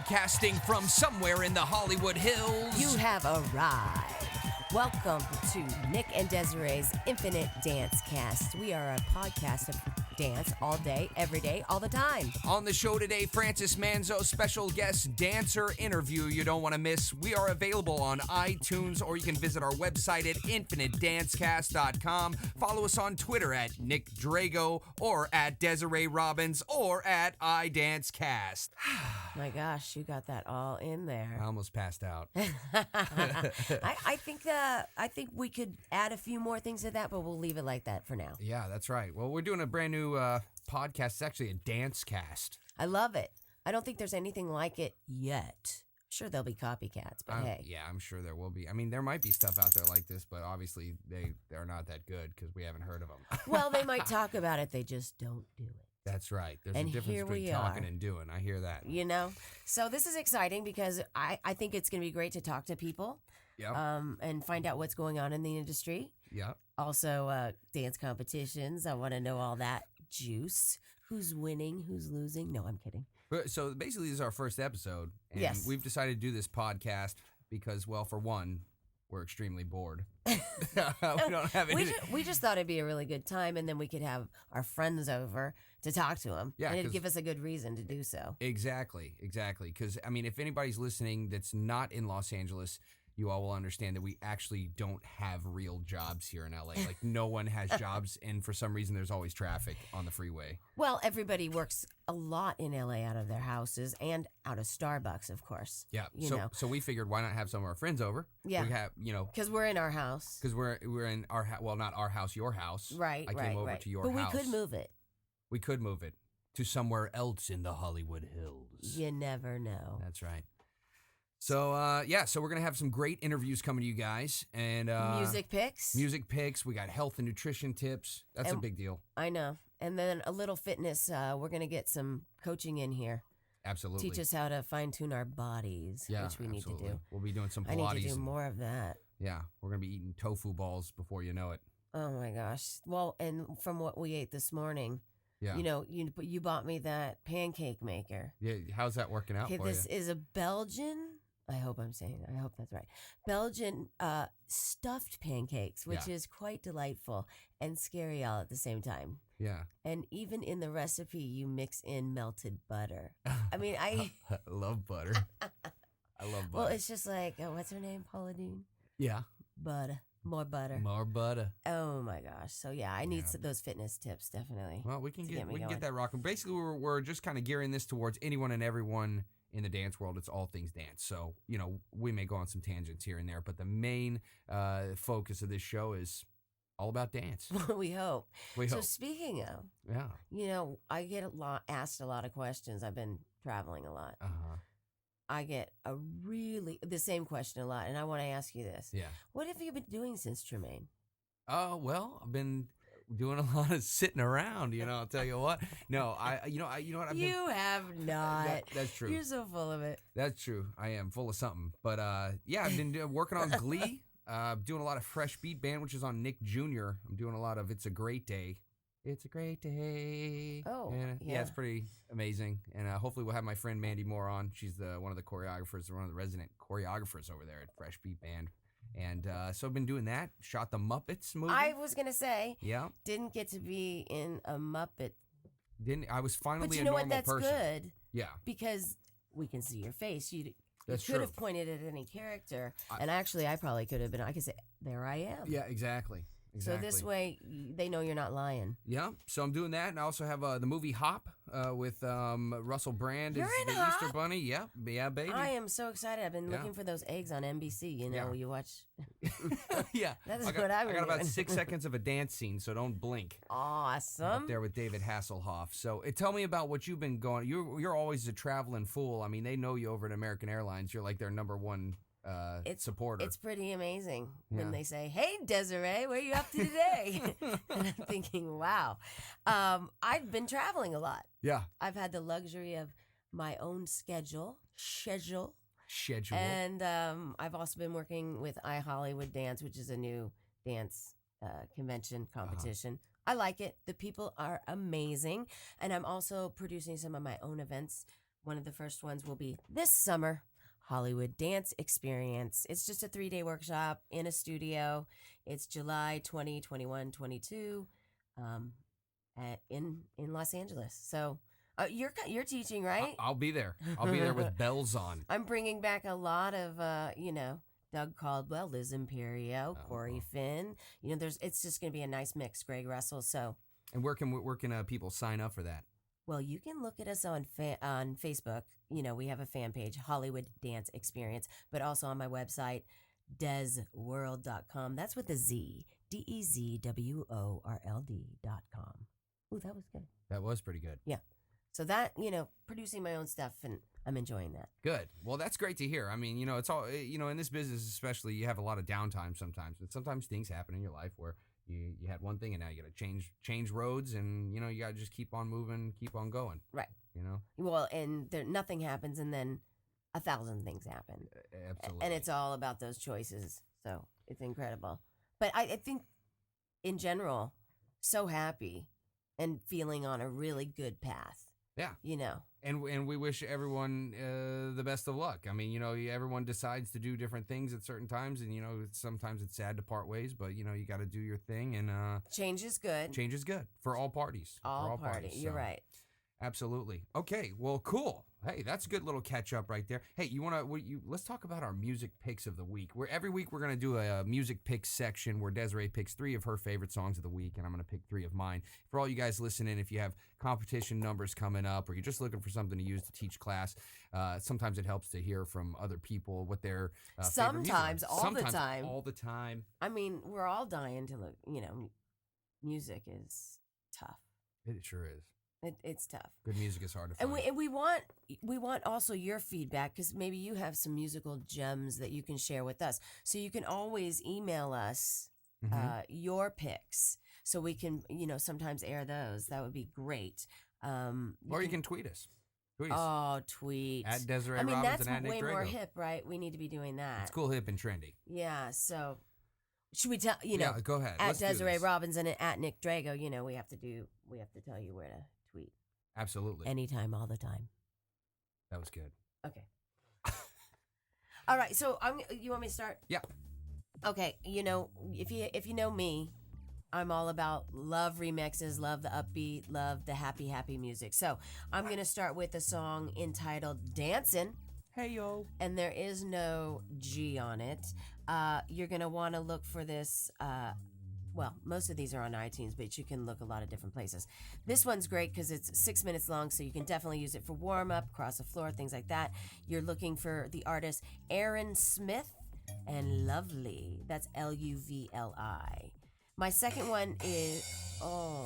Broadcasting from somewhere in the Hollywood Hills. You have arrived. Welcome to Nick and Desiree's Infinite Dance Cast. We are a podcast of dance all day, every day, all the time. On the show today, Francis Manzo, special guest dancer interview you don't want to miss. We are available on iTunes, or you can visit our website at infinitedancecast.com. Follow us on Twitter at Nick Drago, or at Desiree Robbins, or at iDanceCast. My gosh, you got that all in there. I almost passed out. I think we could add a few more things to that, but we'll leave it like that for now. Yeah, that's right. Well, we're doing a brand new podcast. It's actually a dance cast. I love it. I don't think there's anything like it yet. Sure, there'll be copycats, but hey. Yeah, I'm sure there will be. I mean, there might be stuff out there like this, but obviously they're not that good because we haven't heard of them. Well, they might talk about it. They just don't do it. That's right. There's And a difference here between we talking are. and doing. I hear that. You know? So this is exciting because I think it's going to be great to talk to people Yep. and find out what's going on in the industry. Yep. Also, dance competitions. I want to know all that juice. Who's winning? Who's losing? No, I'm kidding. So basically, this is our first episode. And Yes. we've decided to do this podcast because, well, for one, we're extremely bored. We don't have any. We just thought it'd be a really good time, and then we could have our friends over to talk to them. Yeah, and it'd 'cause- give us a good reason to do so. Exactly. Because, I mean, if anybody's listening that's not in Los Angeles, you all will understand that we actually don't have real jobs here in LA. Like, no one has jobs, and for some reason, there's always traffic on the freeway. Well, everybody works a lot in LA out of their houses and out of Starbucks, of course. Yeah. You So know. so we figured, why not have some of our friends over? Yeah. We have, Because we're in our house. because we're in our well, not our house, your house. Right, I came over right. to your but house. we could move it. We could move it to somewhere else in the Hollywood Hills. You never know. That's right. So so we're gonna have some great interviews coming to you guys, and Music picks. We got health and nutrition tips. That's a And- big deal. I know. And then a little fitness. We're going to get some coaching in here. Absolutely. Teach us how to fine tune our bodies, Yeah, which we need to absolutely. do. We'll be doing some I Pilates. need to do and- more of that. Yeah, we're gonna be eating tofu balls before you know it. Oh my gosh. Well, and from what we ate this morning, Yeah. you know, you bought me that pancake maker. Yeah. How's that working out Okay, for this you? is a Belgian. I hope that's right. Belgian stuffed pancakes, which Yeah. is quite delightful and scary all at the same time. Yeah. And even in the recipe, you mix in melted butter. I mean, I love butter. I love butter. well, it's just like what's her name, Paula Dean? Yeah. Butter, more butter. More butter. Oh my gosh! So yeah, I need Yeah. those fitness tips definitely. Well, we can to get get me we can going. get that rocking. Basically, we're just kind of gearing this towards anyone and everyone in the dance world. It's all things dance. So, you know, we may go on some tangents here and there, but the main focus of this show is all about dance. We hope. We So hope. speaking of, Yeah. you know, I get asked a lot of questions. I've been traveling a lot. Uh-huh. I get the same question a lot, and I want to ask you this: Yeah. what have you been doing since Tremaine? Oh, well, I've been doing a lot of sitting around, I'll tell you what. No, you know what? You have not. That's true. You're so full of it. That's true. I am full of something. But yeah, I've been working on Glee. Doing a lot of Fresh Beat Band, which is on Nick Jr. I'm doing a lot of It's a Great Day. It's a great day. Oh, And, yeah. it's pretty amazing. And hopefully we'll have my friend Mandy Moore on. She's one of the choreographers, one of the resident choreographers over there at Fresh Beat Band. And so I've been doing that. Shot the Muppets movie. I was gonna say, Yeah. didn't get to be in a Muppet, I was finally but you a know normal what? That's person. good Yeah. because we can see your face. You That's could true. have pointed at any character, and actually, I probably could have been. I could say, "There I am." Yeah, exactly. So this way, they know you're not lying. Yeah, so I'm doing that, and I also have the movie Hop with Russell Brand You're as in the Hop? Easter Bunny. Yeah, baby. I am so excited. I've been Yeah. looking for those eggs on NBC. You know, Yeah. you watch. Yeah, That's I got, what I've I been got about doing. 6 seconds of a dance scene, so don't blink. Up Awesome. there with David Hasselhoff. So tell me about what you've been going. You're always a traveling fool. I mean, they know you over at American Airlines. You're like their number one supporter. It's pretty amazing Yeah. when they say, "Hey, Desiree, where are you up to today?" And I'm thinking, "Wow." I've been traveling a lot. yeah, I've had the luxury of my own schedule, schedule. and I've also been working with iHollywood Dance, which is a new dance convention competition. I like it. The people are amazing, and I'm also producing some of my own events One of the first ones will be this summer, Hollywood Dance Experience. It's just a 3-day workshop in a studio. It's July 20, 21, 22 in Los Angeles. So you're teaching, right? I'll be there. I'll be there with bells on. I'm bringing back a lot of, Doug Caldwell, Liz Imperio, Corey Finn. It's just going to be a nice mix, Greg Russell. So, and where can people sign up for that? Well, you can look at us on Facebook. We have a fan page, Hollywood Dance Experience, but also on my website, dezworld.com. That's with a Z, DEZWORLD.com. Ooh, that was good. That was pretty good. Yeah. So that, producing my own stuff, and I'm enjoying that. Good. Well, that's great to hear. I mean, it's all, in this business especially, you have a lot of downtime sometimes. But sometimes things happen in your life where you had one thing and now you got to change roads, and, you got to just keep on moving, keep on going. Right. Well, and nothing happens, and then 1,000 things happen. Absolutely. And it's all about those choices. So it's incredible. But I think, in general, so happy and feeling on a really good path. Yeah. And we wish everyone the best of luck. I mean, everyone decides to do different things at certain times, and, sometimes it's sad to part ways, but, you got to do your thing, and change is good. Change is good for all parties. All parties. You're right. Absolutely. Okay. Well, cool. Hey, that's a good little catch up right there. Hey, let's talk about our music picks of the week. Every week we're going to do a music picks section where Desiree picks 3 of her favorite songs of the week, and I'm going to pick 3 of mine. For all you guys listening, if you have competition numbers coming up, or you're just looking for something to use to teach class, sometimes it helps to hear from other people what their sometimes all the time. I mean, we're all dying to look. Music is tough. It sure is. It's tough. Good music is hard to find. And we want also your feedback, because maybe you have some musical gems that you can share with us. So you can always email us your picks, so we can sometimes air those. That would be great. Or you can tweet us. Tweet at Desiree Robbins and at Nick way Drago. More hip, right? We need to be doing that. It's cool, hip, and trendy. Yeah. So should we tell Yeah, go ahead. At Desiree Robbins and at Nick Drago? We have to tell you where to tweet. Absolutely. Anytime, all the time. That was good. Okay. All right. So you want me to start? Yeah. Okay. If you know me, I'm all about love remixes, love the upbeat, love the happy music. So I'm going to start with a song entitled Dancin'. Hey, yo. And there is no G on it. You're going to want to look for this. Most of these are on iTunes, but you can look a lot of different places. This one's great because it's 6 minutes long, so you can definitely use it for warm-up, across the floor, things like that. You're looking for the artist Aaron Smith and Lovely. That's Luvli. My second one is...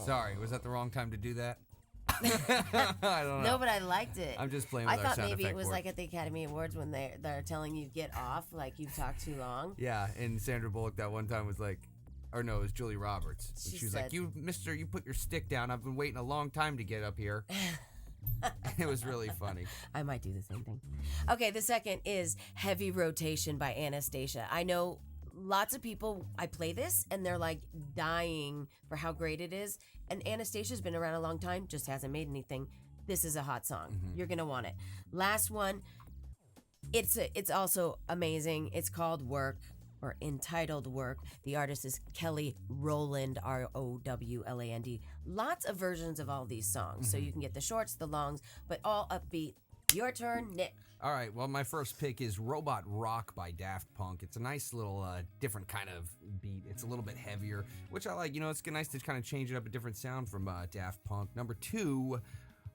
Sorry, was that the wrong time to do that? I don't know. No, but I liked it. I'm just playing with our sound effect. I thought maybe it was like at the Academy Awards when they're telling you get off, like you've talked too long. Yeah, and Sandra Bullock that one time was like, or no, it was Julie Roberts. She was like, you put your stick down. I've been waiting a long time to get up here. It was really funny. I might do the same thing. Okay, the second is Heavy Rotation by Anastasia. I know lots of people, I play this, and they're like dying for how great it is. And Anastasia's been around a long time, just hasn't made anything. This is a hot song. Mm-hmm. You're going to want it. Last one, it's also amazing. It's called Work, or entitled Work. The artist is Kelly Rowland, Rowland. Lots of versions of all these songs. So you can get the shorts, the longs, but all upbeat. Your turn, Nick. All right, well, my first pick is Robot Rock by Daft Punk. It's a nice little different kind of beat. It's a little bit heavier, which I like. It's nice to kind of change it up, a different sound from Daft Punk. Number 2,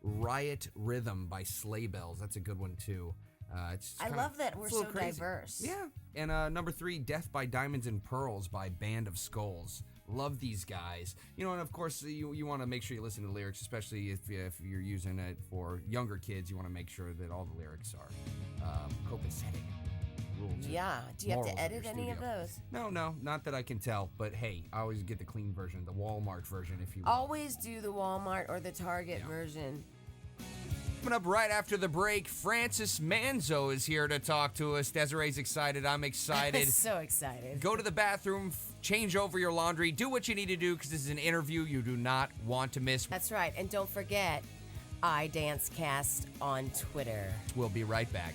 Riot Rhythm by Sleigh Bells. That's a good one, too. I love that we're so diverse. Yeah. And number 3, Death by Diamonds and Pearls by Band of Skulls. Love these guys. And of course, you want to make sure you listen to the lyrics, especially if you're using it for younger kids. You want to make sure that all the lyrics are copacetic. Rules. Yeah. Do you have to edit any of those? No, not that I can tell. But hey, I always get the clean version, the Walmart version, if you will. Always do the Walmart or the Target version. Coming up right after the break, Francis Manzo is here to talk to us. Desiree's excited. I'm excited. So excited. Go to the bathroom, change over your laundry, do what you need to do because this is an interview you do not want to miss. That's right. And don't forget, iDanceCast on Twitter. We'll be right back.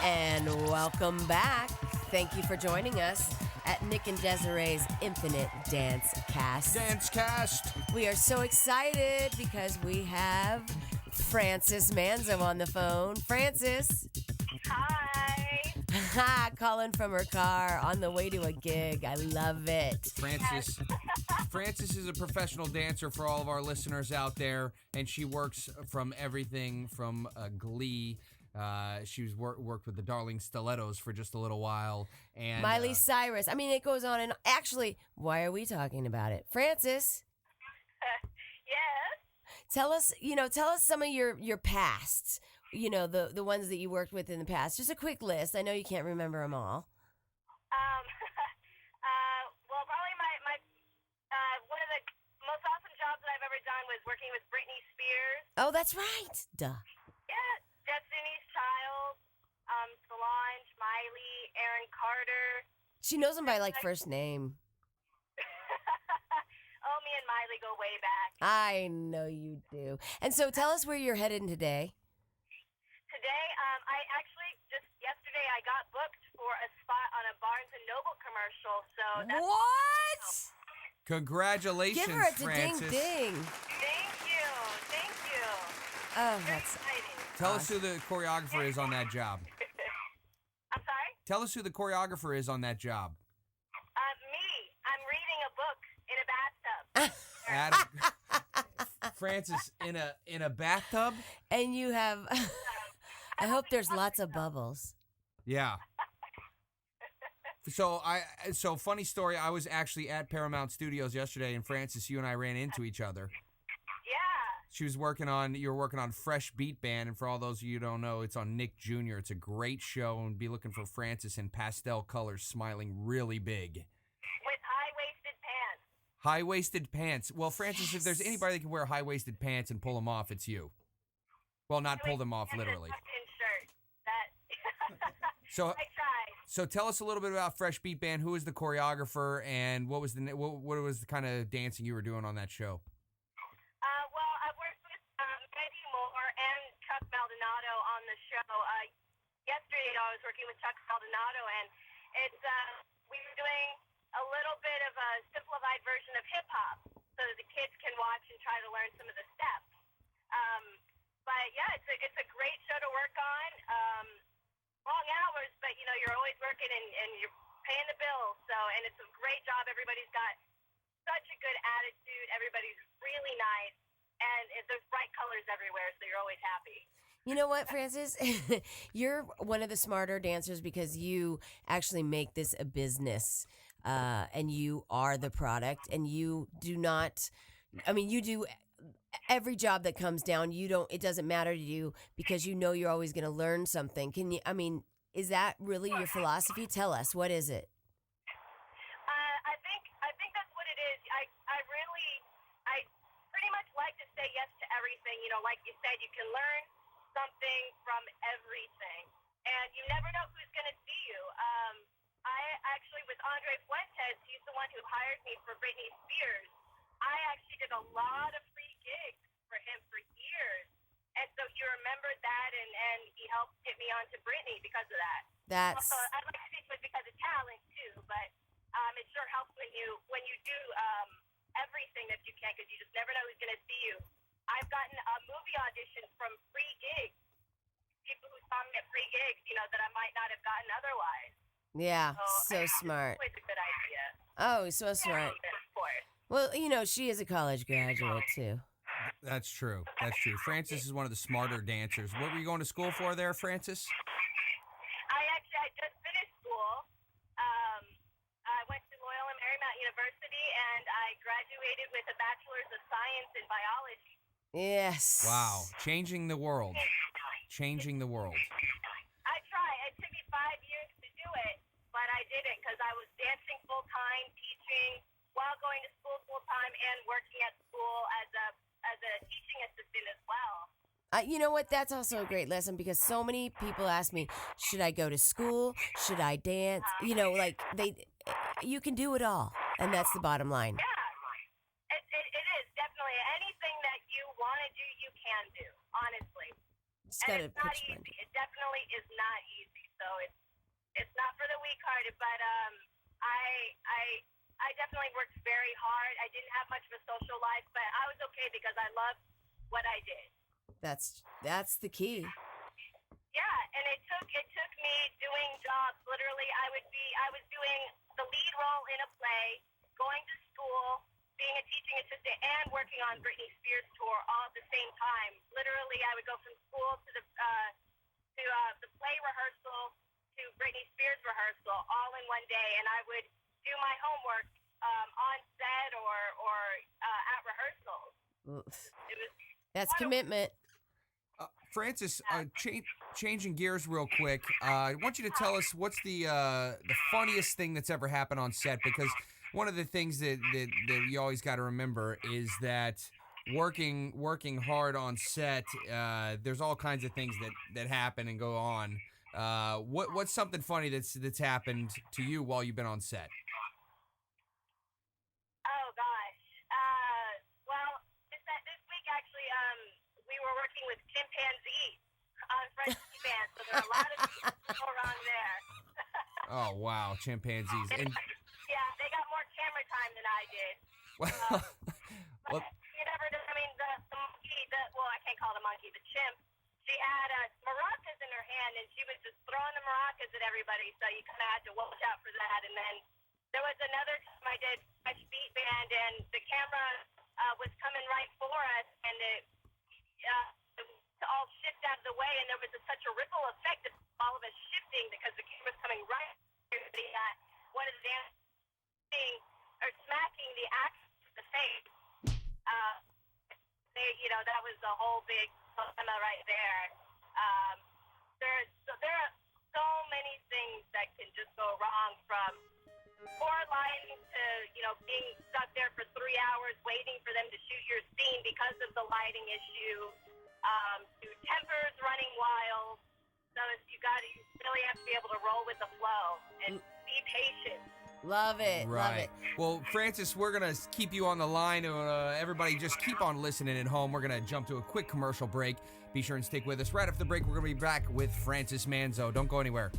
And welcome back. Thank you for joining us at Nick and Desiree's Infinite Dance Cast. Dance Cast. We are so excited because we have Frances Manzo on the phone. Frances. Hi. Calling from her car on the way to a gig. I love it. Frances is a professional dancer for all of our listeners out there, and she works from everything from Glee. She was worked with the Darling Stilettos for just a little while, and Miley Cyrus. I mean, it goes on and actually, why are we talking about it, Frances? Yes. Tell us some of your pasts. You know, the ones that you worked with in the past. Just a quick list. I know you can't remember them all. Well, probably my one of the most awesome jobs that I've ever done was working with Britney Spears. Oh, that's right. Duh. Yeah, Destiny's Child, Solange, Miley, Aaron Carter. She knows them by like first name. Oh, me and Miley go way back. I know you do. And so tell us where you're headed today. Today, I actually just yesterday I got booked for a spot on a Barnes and Noble commercial. So that's What? congratulations, Give her a Frances. ding. Thank you. Oh, Very that's exciting. Tell us who the choreographer is on that job. I'm sorry? Tell us who the choreographer is on that job. Me. I'm reading a book in a bathtub. Frances, in a bathtub? and you have. I hope there's lots of bubbles. Yeah. So funny story. I was actually at Paramount Studios yesterday, and Frances, you and I ran into each other. Yeah. You were working on Fresh Beat Band, and for all those of you who don't know, it's on Nick Jr. It's a great show, and be looking for Frances in pastel colors, smiling really big. With high-waisted pants. High-waisted pants. Well, Frances, if there's anybody that can wear high-waisted pants and pull them off, it's you. Well, not pull them off And a literally. tucked-in shirt. So, I tried. so tell us a little bit about Fresh Beat Band. Who is the choreographer, and what was the kind of dancing you were doing on that show? Well, I've worked with Maggie Moore and Chuck Maldonado on the show. Yesterday, I was working with Chuck Maldonado, and it's we were doing a little bit of a simplified version of hip hop, so that the kids can watch and try to learn some of the steps. But yeah, it's a great show to work on. Long hours, but you're always working and you're paying the bills. So, and it's a great job. Everybody's got such a good attitude. Everybody's really nice, and there's bright colors everywhere, so you're always happy. You know what, Francis? You're one of the smarter dancers because you actually make this a business, and you are the product, and you do not. I mean, you do every job that comes down. You don't. It doesn't matter to you because you know you're always going to learn something. Can you? I mean, is that really your philosophy? Tell us, what is it? I think that's what it is. I pretty much like to say yes to everything. You know, like you said, you can learn something from everything, and you never know who's going to see you. I actually, with Andre Fuentes, he's the one who hired me for Britney Spears. I actually did a lot of free gigs for him for years, and so he remembered that, and he helped get me onto Britney because of that. That's Also, I'd like to think it was because of talent too, but it sure helps when you do everything that you can, because you just never know who's going to see you. I've gotten movie auditions from free gigs, people who saw me at free gigs, you know, that I might not have gotten otherwise. yeah, so smart. It's always a good idea. Oh, so smart. Yeah, of course. Well, you know, she is a college graduate too. That's true. That's true. Francis is one of the smarter dancers. What were you going to school for there, Francis? I just finished school. I went to Loyola Marymount University, and I graduated with a Bachelor's of Science in Biology. Yes. Wow. Changing the world. Changing the world. I tried. It took me 5 years to do it, but I didn't because I was dancing full-time, teaching while going to school full-time, and working at school as a teaching assistant as well. You know what? That's also a great lesson because so many people ask me, should I go to school? Should I dance? You know, like you can do it all. And that's the bottom line. Yeah, it is definitely anything that you want to do, you can do, honestly. Just And gotta it's not pitch easy. mind. It definitely is not easy. So it's not for the weak-hearted, but I definitely worked very hard. I didn't have much of a social life, but I was okay because I loved what I did. That's the key. Yeah, and it took me doing jobs. Literally, I was doing the lead role in a play, going to school, being a teaching assistant, and working on Britney Spears tour all at the same time. Literally, I would go from school to the play rehearsal to Britney Spears rehearsal all in one day, and I would do my homework on set or at rehearsals. It was That's commitment. Francis, changing gears real quick, I want you to tell us what's the funniest thing that's ever happened on set, because one of the things that you always got to remember is that working hard on set, there's all kinds of things that happen and go on. What's something funny that's happened to you while you've been on set? Oh gosh. Well, this week actually, we were working with chimpanzees on French Band, so there are a lot of things that go wrong there. Oh wow, chimpanzees. And Yeah, they got more camera time than I did. well, You never know. I mean, the monkey, well, I can't call it a monkey, the chimp, she had maracas in her hand, and she was just throwing the maracas at everybody, so you kind of had to watch out for that. And then there was another time I did Fresh Beat Band, and the camera was coming right for us, and it all shift out of the way, and there was such a ripple effect of all of us shifting because the camera's coming right at one of the dancing or smacking the actor in the face. That was a whole big dilemma right there. There are so many things that can just go wrong, from poor lighting to being stuck there for 3 hours waiting for them to shoot your scene because of the lighting issue, to tempers running wild. So you really have to be able to roll with the flow and be patient. Love it. right. Love it. Well, Francis, we're gonna keep you on the line. Everybody, just keep on listening at home. We're gonna jump to a quick commercial break. Be sure and stick with us. Right after the break, we're gonna be back with Francis Manzo. Don't go anywhere.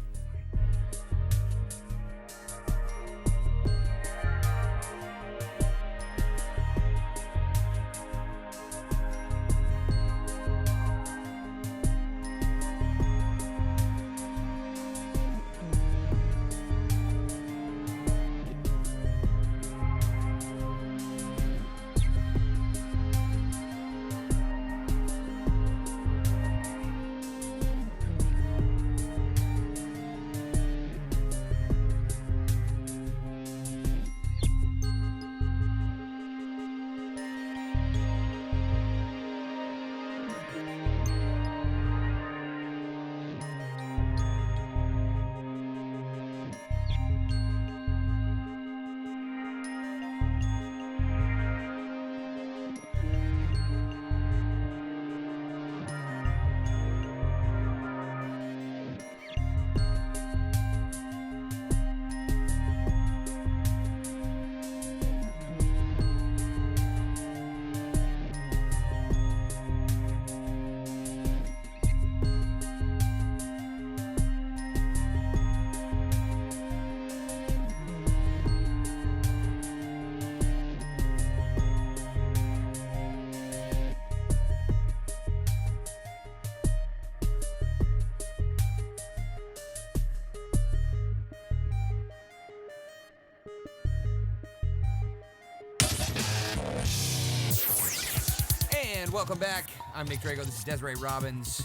And welcome back. I'm Nick Drago. This is Desiree Robbins.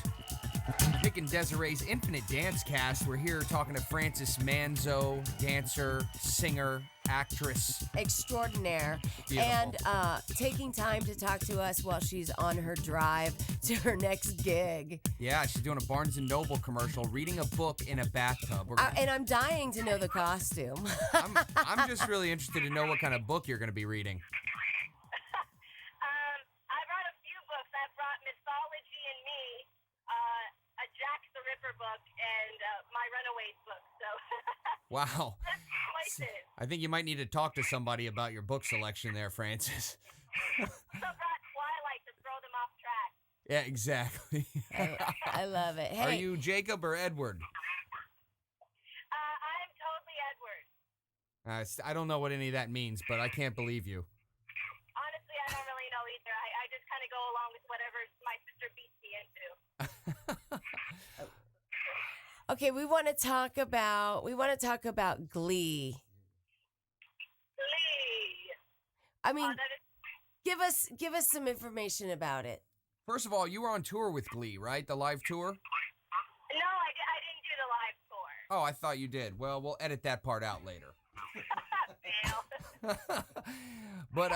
Nick and Desiree's Infinite Dance Cast. We're here talking to Frances Manzo, dancer, singer, actress. Extraordinaire. Beautiful. And taking time to talk to us while she's on her drive to her next gig. Yeah, she's doing a Barnes & Noble commercial, reading a book in a bathtub. And I'm dying to know the costume. I'm just really interested to know what kind of book you're going to be reading. I brought a few books. I brought Mythology and Me, a Jack the Ripper book, and my Runaways book. So Wow. choices. I think you might need to talk to somebody about your book selection there, Frances. Also brought Twilight to throw them off track. Yeah, exactly. I love it. Hey, Are you Jacob or Edward? I'm totally Edward. I don't know what any of that means, but I can't believe you. Honestly, I don't really know either. I just kind of go along with whatever my sister beats me into. okay, we want to talk about Glee. Glee. I mean, That is, give us some information about it. First of all, you were on tour with Glee, right? The live tour? no, I didn't do the live tour. Oh, I thought you did. Well, we'll edit that part out later. Fail. But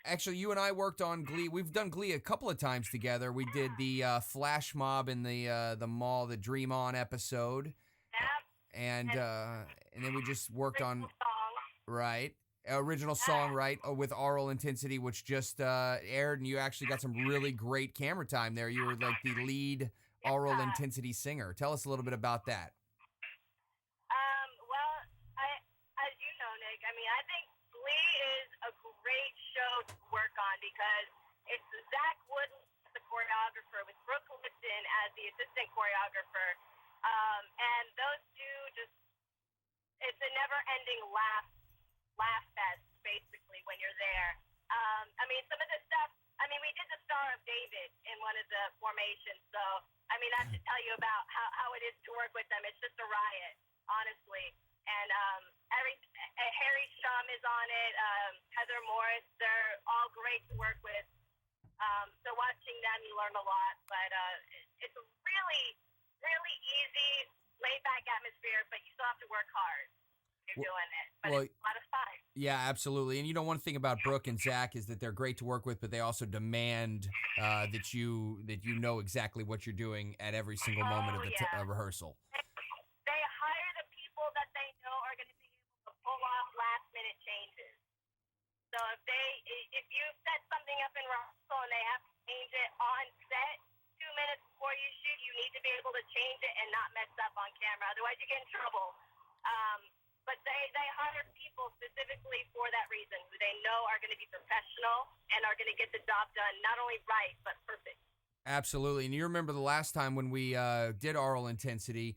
actually, you and I worked on Glee. We've done Glee a couple of times together. We did the flash mob in the mall, the Dream On episode, Yep. and then we just worked on Song. original song with Aural Intensity, which just aired, and you actually got some really great camera time there. You were like the lead Aural Intensity singer. Tell us a little bit about that. Well, as you know, Nick, I mean, I think Glee is a great show to work on because it's Zach Wood, the choreographer, with Brooke Lipton as the assistant choreographer. And those two it's a never-ending laugh fest, basically, when you're there. I mean, some of the stuff, we did the Star of David in one of the formations, so, that should tell you about how it is to work with them. It's just a riot, honestly. And Harry Shum is on it, Heather Morris, they're all great to work with. So watching them, you learn a lot, but it's a really, really easy, laid-back atmosphere, but you still have to work hard. You're doing it, but it's a lot of fun. Yeah, absolutely. And one thing about Brooke and Zach is that they're great to work with, but they also demand that you know exactly what you're doing at every single moment of the rehearsal. They hire the people that they know are going to be able to pull off last-minute changes. So if you set something up in rehearsal and they have to change it on set 2 minutes before you shoot, you need to be able to change it and not mess up on camera. Otherwise, you get in trouble. But they hire people specifically for that reason, who they know are going to be professional and are going to get the job done not only right, but perfect. Absolutely. And you remember the last time when we did Aural Intensity,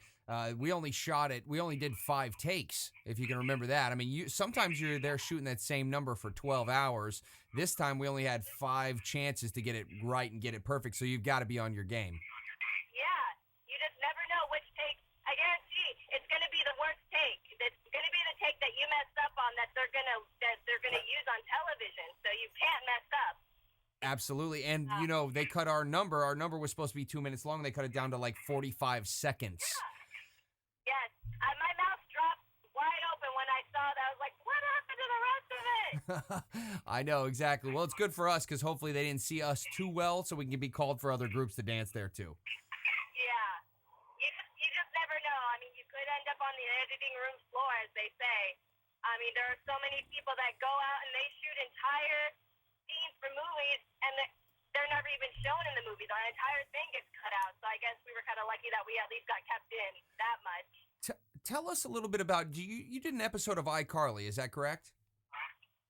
we only did 5 takes, if you can remember that. Sometimes you're there shooting that same number for 12 hours. This time we only had 5 chances to get it right and get it perfect, so you've got to be on your game. Yeah, you just never know which take. I guarantee it's going to be the worst take. It's going to be the take that you messed up on that they're going to use on television, so you can't mess up. Absolutely. And, they cut our number. Our number was supposed to be 2 minutes long. They cut it down to like 45 seconds. Yes. My mouth dropped wide open when I saw that. I was like, what happened to the rest of it? I know, exactly. Well, it's good for us because hopefully they didn't see us too well, so we can be called for other groups to dance there, too. Yeah. You just never know. You could end up on the editing room floor, as they say. There are so many people that go out and they shoot entire scenes for movies, and they're never even shown in the movies. Our entire thing gets cut out, so I guess we were kind of lucky that we at least got kept in that much. Tell us a little bit about, you did an episode of iCarly, is that correct?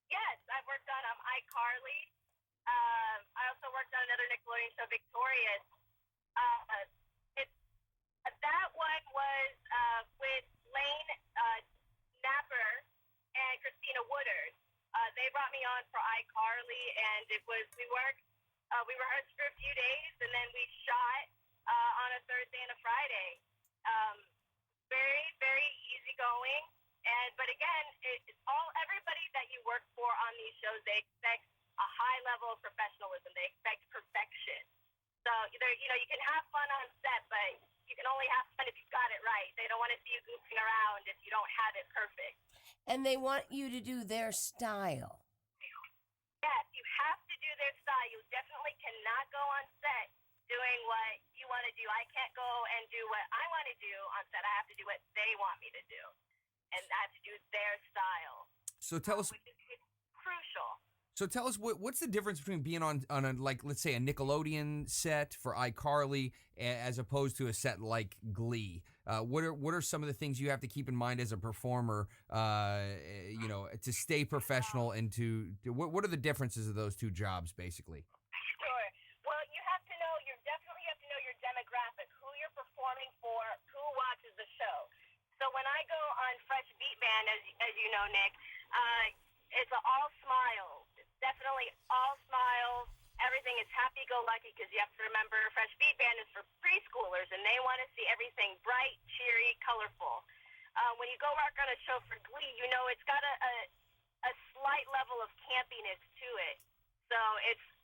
Yes, I've worked on iCarly. I also worked on another Nickelodeon show, Victorious. That one was with Lane Napper and Christina Woodard. They brought me on for iCarly, and we rehearsed for a few days, and then we shot on a Thursday and a Friday. Very, very easygoing. But again, everybody that you work for on these shows, they expect a high level of professionalism. They expect perfection. And they want you to do their style. Yes, you have to do their style. You definitely cannot go on set doing what you want to do. I can't go and do what I want to do on set. I have to do what they want me to do. And I have to do their style. So tell us. Which is crucial. So tell us what's the difference between being on a, like, let's say, a Nickelodeon set for iCarly as opposed to a set like Glee? What are some of the things you have to keep in mind as a performer, to stay professional and to what are the differences of those two jobs basically? Sure. Well, you definitely have to know your demographic, who you're performing for, who watches the show. So when I go on Fresh Beat Band, as you know, Nick, it's all smiles. It's definitely all smiles. Everything is happy-go-lucky because you have to remember Fresh Beat Band is for preschoolers, and they want to see everything bright, cheery, colorful. When you go work on a show for Glee, it's got a slight level of campiness to it. So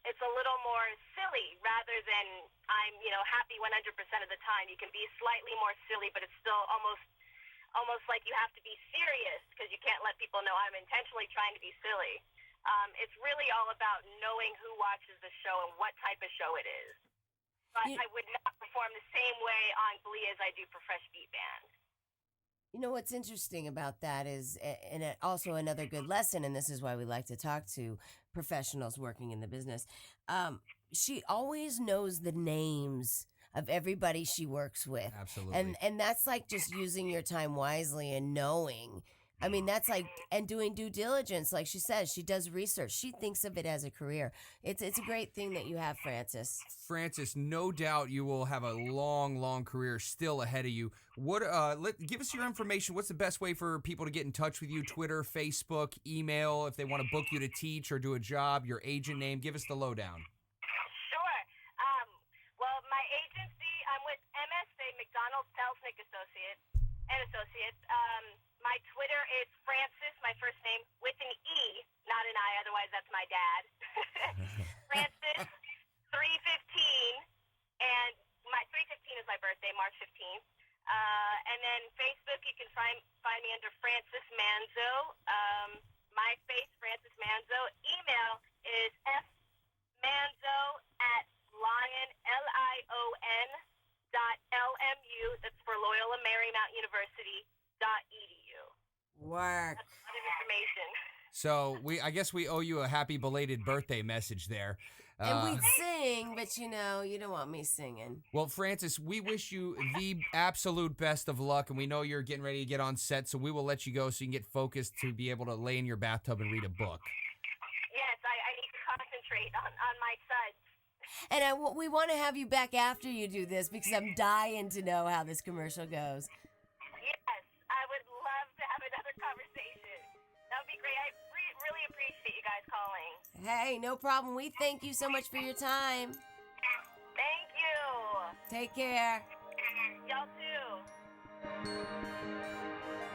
it's a little more silly rather than I'm, happy 100% of the time. You can be slightly more silly, but it's still almost like you have to be serious because you can't let people know I'm intentionally trying to be silly. It's really all about knowing who watches the show and what type of show it is. But I would not perform the same way on Glee as I do for Fresh Beat Band. You know what's interesting about that is, and also another good lesson, and this is why we like to talk to professionals working in the business, she always knows the names of everybody she works with. Absolutely. And that's like just using your time wisely and knowing. I mean, that's like, and doing due diligence. Like she says, she does research. She thinks of it as a career. It's a great thing that you have, Francis. Francis, no doubt you will have a long career still ahead of you. Give us your information. What's the best way for people to get in touch with you? Twitter, Facebook, email, if they want to book you to teach or do a job, your agent name. Give us the lowdown. Sure. Well, my agency, I'm with MSA, McDonald Selznick Associates. My Twitter is Francis, my first name, with an E, not an I, otherwise that's my dad. Francis 315, and my 315 is my birthday, March 15th. And then Facebook, you can find me under Francis Manzo. MySpace, Francis Manzo. Email is fmanzo@lion, LION.LMU. That's for Loyola Marymount University.edu. Work. That's a lot of information. So I guess we owe you a happy belated birthday message there. And we'd sing, but you don't want me singing. Well, Francis, we wish you the absolute best of luck, and we know you're getting ready to get on set, so we will let you go so you can get focused to be able to lay in your bathtub and read a book. Yes, I need to concentrate on my suds. And we want to have you back after you do this because I'm dying to know how this commercial goes. Yes, I would love to have another conversation. That would be great. I really appreciate you guys calling. Hey, no problem. We thank you so much for your time. Thank you. Take care. Y'all too.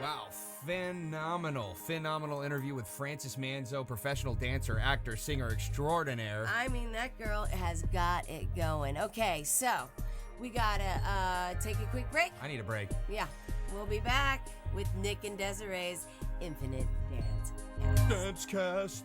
Wow, phenomenal interview with Francis Manzo, professional dancer, actor, singer extraordinaire. I mean, that girl has got it going. Okay, so we gotta take a quick break. I need a break. Yeah, we'll be back with Nick and Desiree's Infinite Dance. Dancecast.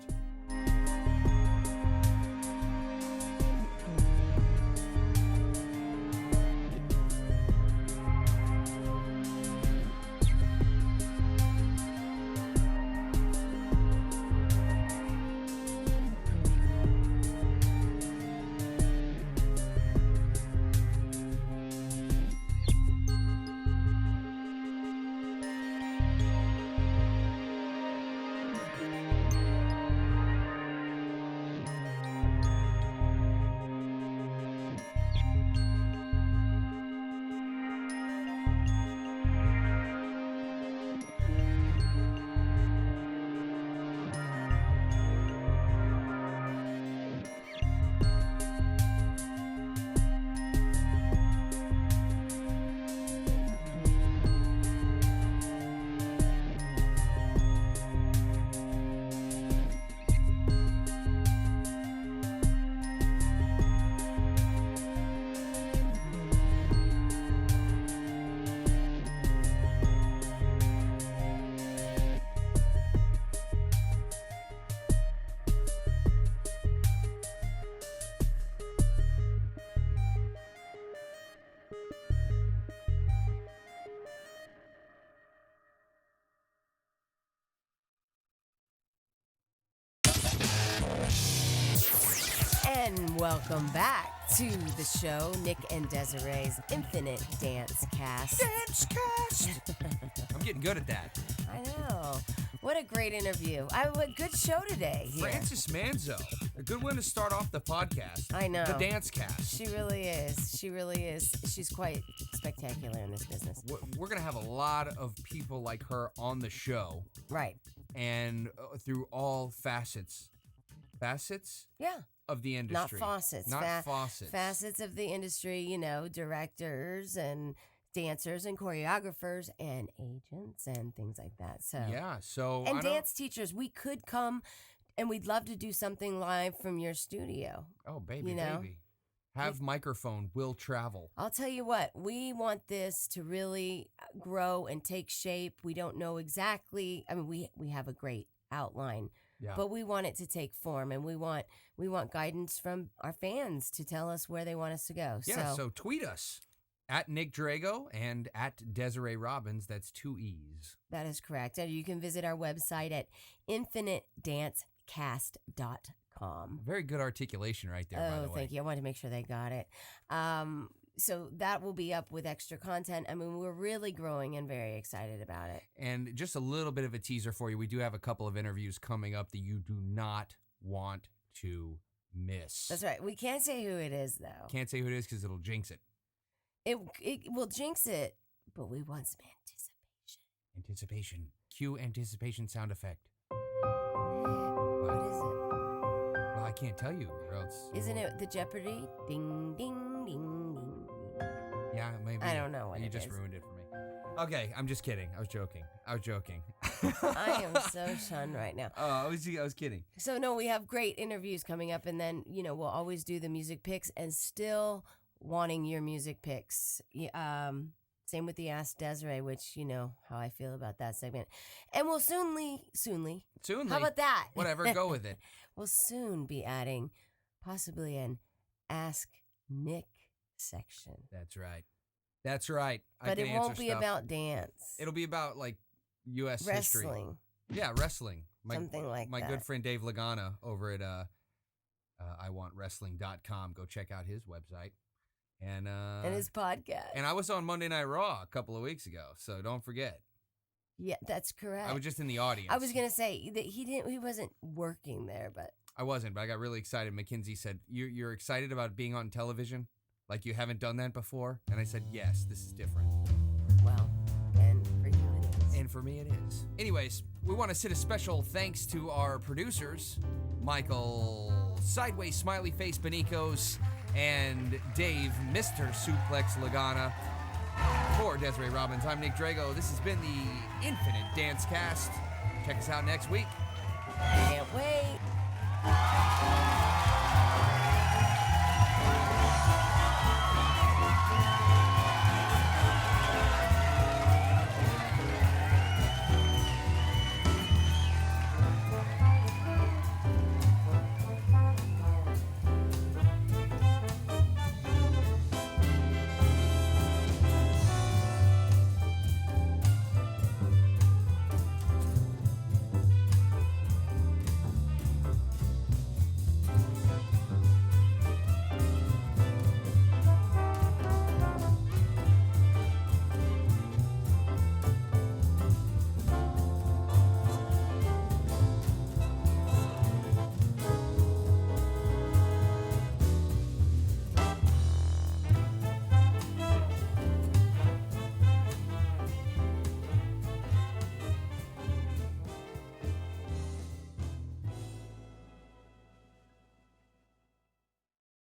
And welcome back to the show, Nick and Desiree's Infinite Dance Cast. Dance Cast! I'm getting good at that. I know. What a great interview. A good show today here. Frances Manzo. A good one to start off the podcast. I know. The Dance Cast. She really is. She really is. She's quite spectacular in this business. We're going to have a lot of people like her on the show. Right. And through all facets. Facets? Yeah. Of the industry. Not faucets. Not faucets. Facets of the industry, you know, directors and dancers and choreographers and agents and things like that. So yeah, so and dance teachers, we could come and we'd love to do something live from your studio. Oh, baby, you know? baby. Have microphone, will travel. I'll tell you what, we want this to really grow and take shape. We don't know exactly. I mean, we have a great outline. Yeah. But we want it to take form, and we want guidance from our fans to tell us where they want us to go. Yeah, so tweet us at Nick Drago and at Desiree Robbins. That's 2 E's. That is correct. And you can visit our website at infinitedancecast.com. Very good articulation right there, by the way. Oh, thank you. I wanted to make sure they got it. So that will be up with extra content. I mean, we're really growing and very excited about it. And just a little bit of a teaser for you. We do have a couple of interviews coming up that you do not want to miss. That's right. We can't say who it is, though. Can't say who it is because it'll jinx it. It will jinx it, but we want some anticipation. Anticipation. Cue anticipation sound effect. What is it? Well, I can't tell you, or else. Isn't it the Jeopardy? Ding, ding, ding, ding. Yeah, maybe. I don't know what you it just is. ruined it for me. Okay, I'm just kidding. I was joking. I am so shunned right now. Oh, I was kidding. So, no, we have great interviews coming up, and then, you know, we'll always do the music picks and still wanting your music picks. Same with the Ask Desiree, which, you know how I feel about that segment. And we'll soonly. How about that? Whatever, go with it. We'll soon be adding possibly an Ask Nick section. That's right. But it won't be about dance. It'll be about, like, U.S. history. Wrestling. Yeah, wrestling. Something like my that. good friend Dave Lagana over at iwantwrestling.com. Go check out his website. And his podcast. And I was on Monday Night Raw a couple of weeks ago, so don't forget. Yeah, that's correct. I was just in the audience. I was gonna say that he wasn't working there, but I wasn't, but I got really excited. Mackenzie said, "You're excited about being on television? Like you haven't done that before?" And I said, "Yes, this is different." Well, and for you it is. And for me it is. Anyways, we want to send a special thanks to our producers, Michael Sideways Smiley Face Benicos and Dave Mr. Suplex Lagana. For Desiree Robbins, I'm Nick Drago. This has been the Infinite Dance Cast. Check us out next week. Can't wait.